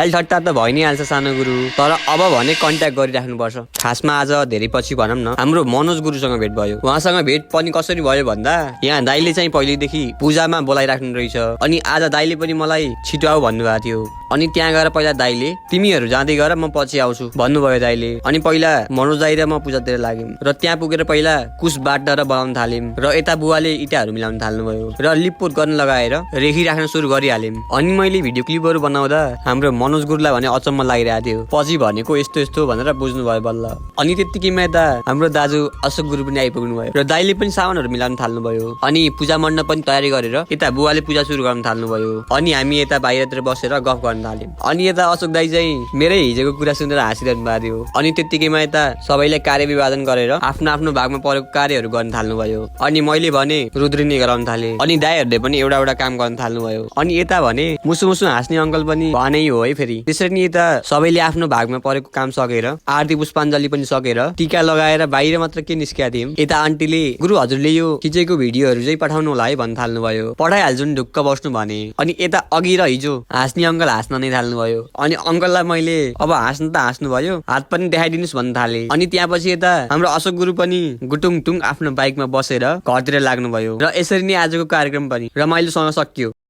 ख्याल ठट्टा त भइ नै हाल्छ सानो गुरु, तर अब भने कन्ट्याक्ट गरिराख्नुपर्छ। खासमा आज धेरै पछि भनौँ न हाम्रो मनोज गुरुसँग भेट भयो। उहाँसँग भेट पनि कसरी भयो भन्दा यहाँ दाइले चाहिँ पहिलेदेखि पूजामा बोलाइराख्नु रहेछ, अनि आज दाइले पनि मलाई छिटो आऊ भन्नुभएको थियो। अनि त्यहाँ गएर पहिला दाइले तिमीहरू जाँदै गर म पछि आउँछु भन्नुभयो दाइले। अनि पहिला मनोज दाइ र म पूजातिर लाग्यौँ र त्यहाँ पुगेर पहिला कुश बाट्न र बनाउन थाल्यौँ र यता बुवाले इँटाहरू मिलाउन थाल्नुभयो र लिपपोत गर्न लगाएर रेखी राख्न सुरु गरिहाल्यौँ। अनि मैले भिडियो क्लिपहरू बनाउँदा हाम्रो मनोज गुरुलाई भने अचम्म लागिरहेको थियो, पछि भनेको यस्तो यस्तो भनेर बुझ्नु भयो बल्ल। अनि त्यतिकैमा यता हाम्रो दाजु अशोक गुरु पनि आइपुग्नु भयो र दाइले पनि सामानहरू मिलाउन थाल्नुभयो। अनि पूजा मण्डप पनि तयारी गरेर यता बुवाले पूजा सुरु गर्न थाल्नुभयो। अनि हामी यता बाहिरतिर बसेर गफ गर्न थाल्यौँ। अनि यता अशोक दाइ चाहिँ मेरै हिजोको कुरा सुनेर हाँसिरहनु भएको थियो। अनि त्यतिकैमा यता सबैले कार्य विभाजन गरेर आफ्नो आफ्नो भागमा परेको कार्यहरू गर्न थाल्नुभयो। अनि मैले भने रुद्रिनी गराउन थालेँ, अनि दाइहरूले पनि एउटा एउटा काम गर्न थाल्नुभयो। अनि यता भने मुसु मुसु हाँस्ने अङ्कल पनि भनेै हो है फेरि। त्यसरी नि यता सबैले आफ्नो भागमा परेको काम सकेर आरती पुष्पाञ्जली पनि सकेर टिका लगाएर बाहिर मात्र के निस्केका थियौँ। यता आन्टीले गुरु हजुरले यो खिचेको भिडियोहरू चाहिँ पठाउनु होला है भन्न थाल्नुभयो। पठाइहाल्छु नि ढुक्क बस्नु भने। अनि यता अघि र हिजो हाँस्ने अङ्कल हाँस्न नै थाल्नुभयो। अनि अङ्कललाई मैले अब हाँस्नु त हाँस्नु भयो, हात पनि देखाइदिनुहोस् भन्न थालेँ। अनि त्यहाँ पछि यता हाम्रो अशोक गुरु पनि गुटुङ टुङ आफ्नो बाइकमा बसेर घरतिर लाग्नुभयो र यसरी नै आजको कार्यक्रम पनि रमाइलोसँग सकियो।